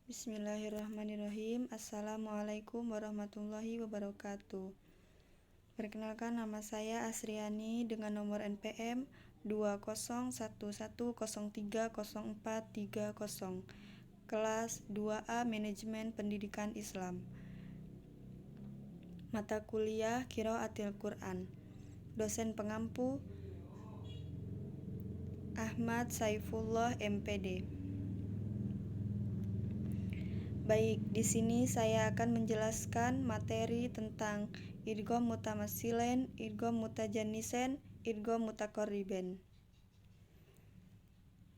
Bismillahirrahmanirrahim. Assalamualaikum warahmatullahi wabarakatuh. Perkenalkan, nama saya Asriani dengan nomor NPM 20110304330, kelas 2A Manajemen Pendidikan Islam. Mata kuliah Qiraatil Quran. Dosen pengampu Ahmad Saifullah MPD. Baik, di sini saya akan menjelaskan materi tentang idgham mutamatsilain, idgham mutajannisen, idgham mutaqarribain.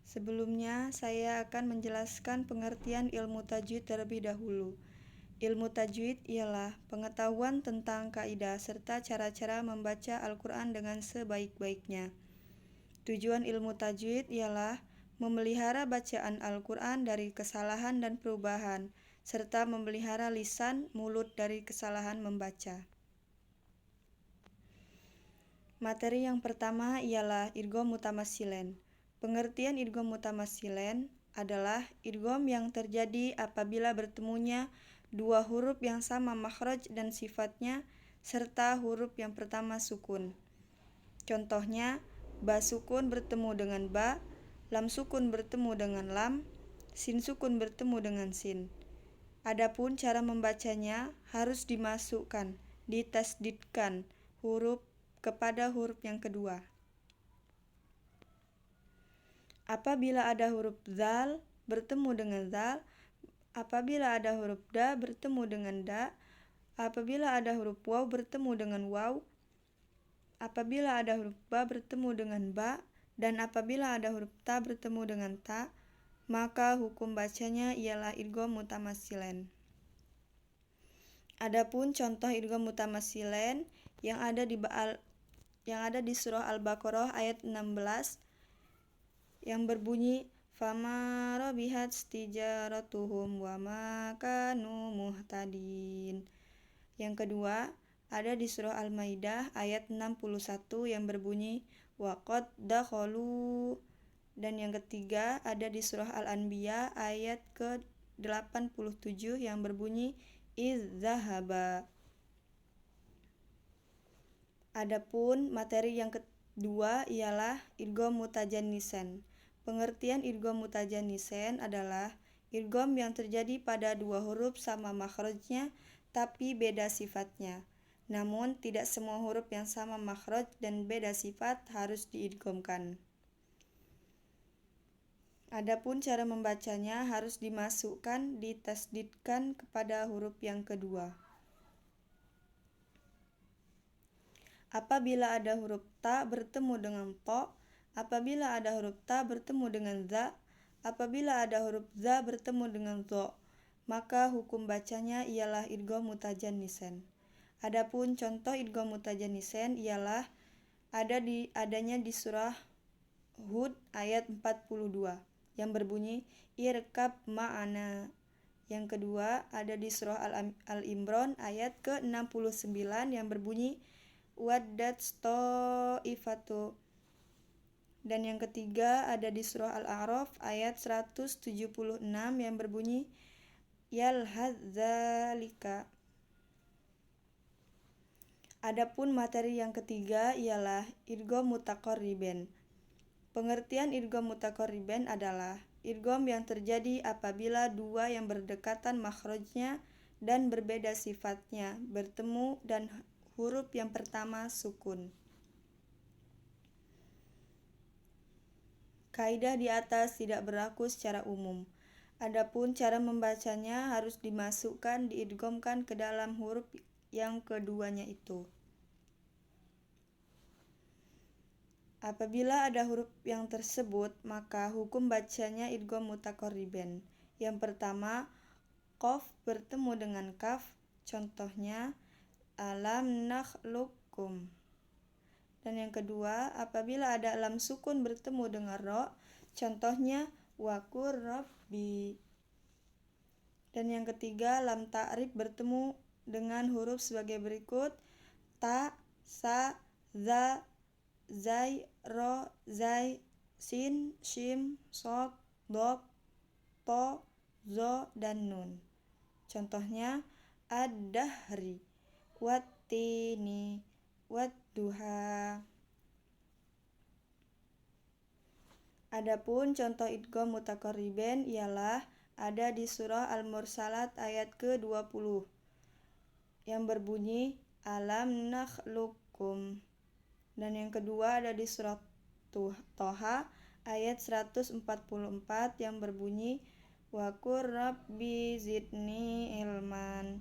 Sebelumnya, saya akan menjelaskan pengertian ilmu tajwid terlebih dahulu. Ilmu tajwid ialah pengetahuan tentang kaidah serta cara-cara membaca Al-Quran dengan sebaik-baiknya. Tujuan ilmu tajwid ialah memelihara bacaan Al-Quran dari kesalahan dan perubahan, serta memelihara lisan mulut dari kesalahan membaca. Materi yang pertama ialah idgham mutamatsilain. Pengertian idgham mutamatsilain adalah idgham yang terjadi apabila bertemunya dua huruf yang sama makhraj dan sifatnya, serta huruf yang pertama sukun. Contohnya, ba sukun bertemu dengan ba, lam sukun bertemu dengan lam, sin sukun bertemu dengan sin. Adapun cara membacanya harus dimasukkan, ditasdidkan huruf kepada huruf yang kedua. Apabila ada huruf zal bertemu dengan zal, apabila ada huruf da bertemu dengan da, apabila ada huruf waw bertemu dengan waw, apabila ada huruf ba bertemu dengan ba, dan apabila ada huruf ta bertemu dengan ta, maka hukum bacanya ialah idgham mutamatsilain. Adapun contoh idgham mutamatsilain yang ada di surah Al-Baqarah ayat 16 yang berbunyi fama rabihat tijaratuhum wa ma kanu muhtadin. Yang kedua ada di surah Al-Maidah ayat 61 yang berbunyi waqad dakhalu, dan yang ketiga ada di surah Al-Anbiya ayat ke-87 yang berbunyi izzahaba. Adapun materi yang kedua ialah idgham mutajannisen. Pengertian idgham mutajannisen adalah idgham yang terjadi pada dua huruf sama makhrajnya tapi beda sifatnya. Namun tidak semua huruf yang sama makhraj dan beda sifat harus diidghamkan. Adapun cara membacanya harus dimasukkan, ditasdidkan kepada huruf yang kedua. Apabila ada huruf ta bertemu dengan to, apabila ada huruf ta bertemu dengan za, apabila ada huruf za bertemu dengan zo, maka hukum bacanya ialah idgham mutajannisen. Adapun contoh idgham mutajannisen ialah adanya di surah Hud ayat 42 yang berbunyi irkab ma'ana. Yang kedua ada di surah Al-Imran ayat ke-69 yang berbunyi waddat ta'ifatu. Dan yang ketiga ada di surah Al-A'raf ayat 176 yang berbunyi yalhadzalika. Adapun materi yang ketiga ialah idgham mutaqarribain. Pengertian idgham mutaqarribain adalah idgham yang terjadi apabila dua yang berdekatan makhrajnya dan berbeda sifatnya bertemu dan huruf yang pertama sukun. Kaidah di atas tidak berlaku secara umum. Adapun cara membacanya harus dimasukkan, diidghamkan ke dalam huruf yang keduanya itu. Apabila ada huruf yang tersebut, maka hukum bacanya idgham mutaqarribain. Yang pertama, qaf bertemu dengan kaf, contohnya alam nakhluqkum. Dan yang kedua, apabila ada lam sukun bertemu dengan ro, contohnya waqur rabbi. Dan yang ketiga, lam ta'rif bertemu dengan huruf sebagai berikut ta, sa, za, zai, ro, zai, sin, shim, sod, dod, to, zo, dan nun. Contohnya ad-dahri, wat-tini, wad-duha. Adapun contoh idgham mutaqarribain ialah ada di surah Al-Mursalat ayat ke-20 yang berbunyi alam nakhluqukum. Dan yang kedua ada di surah Toha ayat 144 yang berbunyi wa qur rabbi zidni ilman.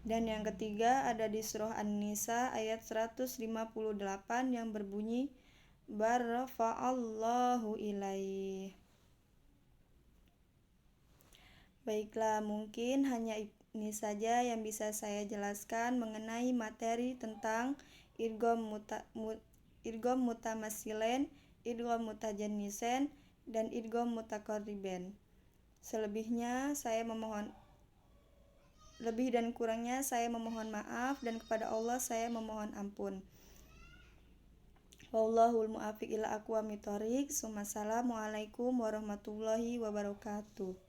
Dan yang ketiga ada di surah An-Nisa ayat 158 yang berbunyi barrafa'allahu ilaih. Baiklah, mungkin hanya ini saja yang bisa saya jelaskan mengenai materi tentang idgham mutamatsilain, idgham mutajannisen, dan idgham mutaqarribain. Lebih dan kurangnya saya memohon maaf, dan kepada Allah saya memohon ampun. Wallahul muwaffiq ila aqwamit thoriq. Assalamualaikum warahmatullahi wabarakatuh.